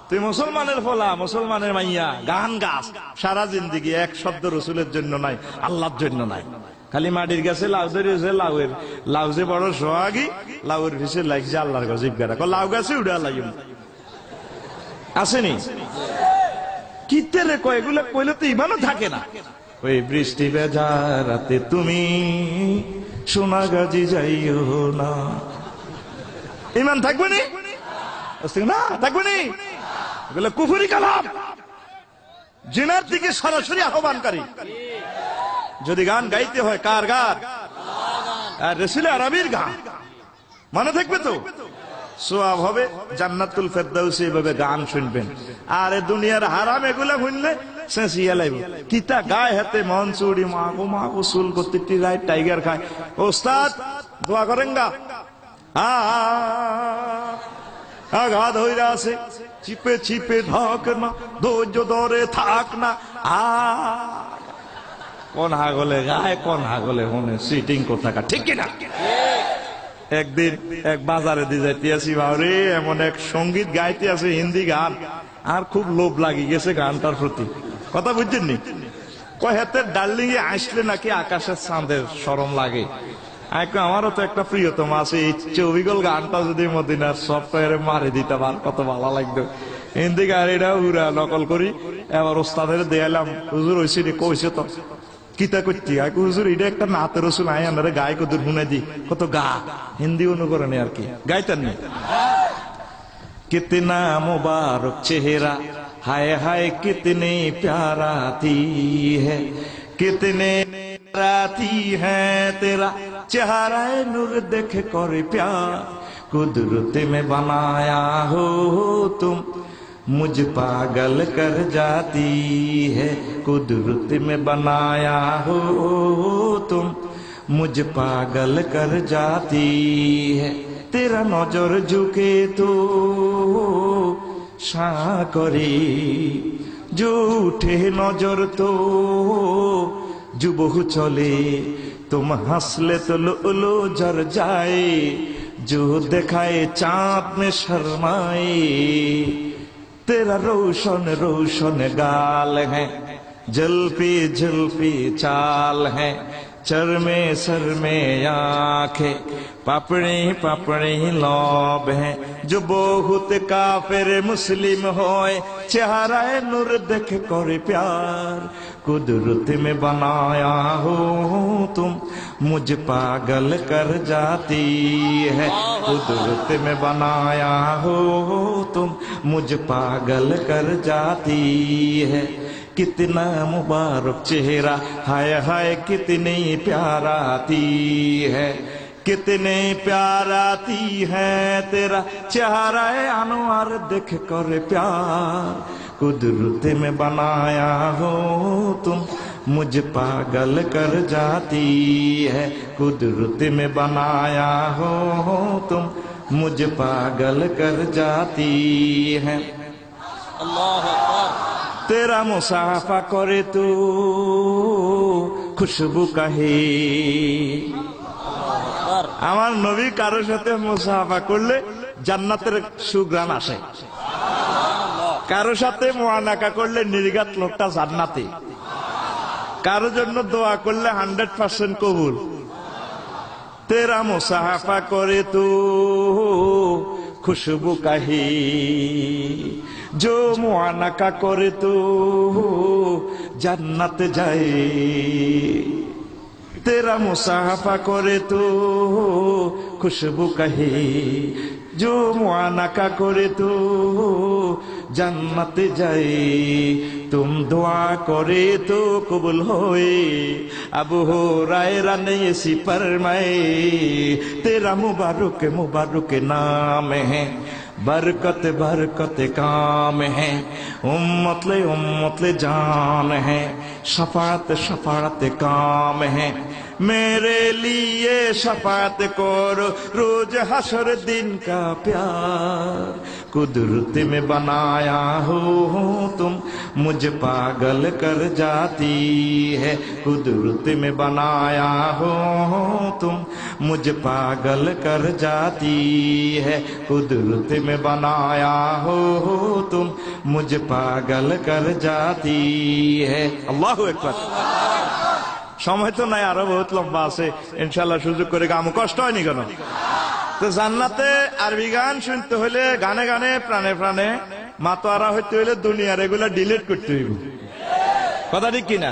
তুই মুসলমানের ফলা, মুসলমানের মাইয়া, গান গাছ সারা জিন্দিগি, এক শব্দ রসুলের জন্য নাই, আল্লাহর জন্য নাই। খালি মাটির গাছে লাউ ধরেছে, লাউ যে বড় সোহাগী, লাউয়ের পিছে লাগছে আল্লাহর গজিব গাড়া, লাউ গাছে উড়া লাগিম আসেনি কিতে রে কয়, এগুলো কইলে তো ইমানও থাকে না। ওই বৃষ্টি ভেজা রাতে তুমি সোনাগাজী যাইও না, ইমান থাকবে নি না, থাকবে নি। এগুলো কুফরি কালাম, জিনার দিকে সরাসরি আহ্বানকারী। যদি গান গাইতে হয় কার গান? রাসূল আরবির গান, মনে থাকবে তো, সোয়াব হবে। জান্নাতুল ফেরদাউসে এভাবে গান শুনবেন। আর দুনিয়ার হারাম এগুলা শুনলে সেঁচিয়া লাগবে। কিতা গায়ে হাতে মন চুড়ি মাগো মাগো চুল করতে রায় টাইগার খায়। ওস্তাদ দোয়া করেন গা, আঘাত হইরা আছে, চিপে চিপে ঢক না, ধৈর্য ধরে থাক না। কোন হাগলে গায়ে, কোন হাগলে হনে সিটিং কোথাকা, ঠিক কিনা? একদিন এক বাজারে দিয়ে যাইতে আসি, বাবরে এমন এক সঙ্গীত গাইতে আছে, হিন্দি গান, আর খুব লোভ লাগি গেছে গানটার প্রতি। কথা বুঝছেন নি? কয় হাতে ডার্লিং এ আসলে নাকি আকাশের চাঁদের শরম লাগে। আমারও তো একটা প্রিয়তম আছে, এই চবিগল গানটা যদি মদিনার সফটওয়্যারে মারি দিতে পার কত ভালো লাগতো। হিন্দি গাড়িটা উড়া নকল করি, এবার ওস্তাদের দেয়ালাম, হুজুর হয়েছে রে, কইছে তো কিতা করছি, হুজুর এটা একটা নাতের রসুল, আই আমরা গায়ে কদুর শুনে দি, কত গা হিন্দি অনুকরণে আর কি গাইতেন নি। कितना मुबारक चेहरा, हाय हाय कितनी प्याराती है, कितने राती है तेरा चेहरा नूर देख कर प्यार, कुदरत में बनाया हो तुम मुझ पागल कर जाती है, कुदरत में बनाया हो तुम मुझ पागल कर जाती है, तेरा नजर झुके तो साकरे जो उठे नजर तो जो बहु चले, तुम हंसले तो लो जर जाए, जो दिखाए चाँद में शर्माए, तेरा रोशन रोशन गाल है, जलपी चाल है, चरमे सर में आंखें, पापड़ी पापड़ी लौब है, जो बहुत काफिर मुस्लिम होए, चेहरा नूर देख कर प्यार, कुदरत में बनाया हो तुम मुझ पागल कर जाती है, कुदरत में बनाया हो तुम मुझ पागल कर जाती है, कितना मुबारक चेहरा, हाय हाय कितनी प्याराती है, कितने प्याराती है तेरा चेहरा अनवर देख कर प्यार, कुदरत में बनाया हो तुम मुझ पागल कर जाती है, कुदरत में बनाया हो तुम मुझ पागल कर जाती है। अल्लाह तेरा मुसाफा करे तो खुशबू कहे, আমার নবী কারোর সাথে মুসাফা করলে জান্নাতের সুগ্রাণ আসে, কারোর সাথে মুআনাকা করলে নির্ঘাত লোকটা জান্নাতি, কারোর জন্য দোয়া করলে 100% কবুল। তেরা মুসাফা করে তো खुशबू कही, जो मुआनका करे तो जन्नत जाए, तेरा मुसाफा करे तो खुशबू कही, जो मुआनका करे तो जन्नत जाए, तुम दुआ करे तो कबूल होए, अबू हुरैरा ने ऐसी फरमाए, तेरा मुबारक मुबारक नाम है, बरकत बरकत काम है, उम्मत ले जान है, शफात शफात काम है, मेरे लिए शफात करो रोज हशर दिन का प्यार, कुदरत में बनाया हो तुम मुझ पागल कर जाती है, कुदरत में बनाया हो तुम मुझ पागल कर जाती है, कुदरत में बनाया हो मुझे पागल कर जाती है। আল্লাহু আকবার। সময় তো নাই, আরো বহুত লম্বা আছে, ইনশাআল্লাহ সুযোগ করে গামো। কষ্ট হয়নি কেন? তো জান্নাতে আরবি গান শুনতে হলে, গানে গানে প্রাণে প্রাণে মাতোয়ারা হইতে হইলে দুনিয়ার এগুলা ডিলিট করতে হইব। কথা ঠিক কিনা?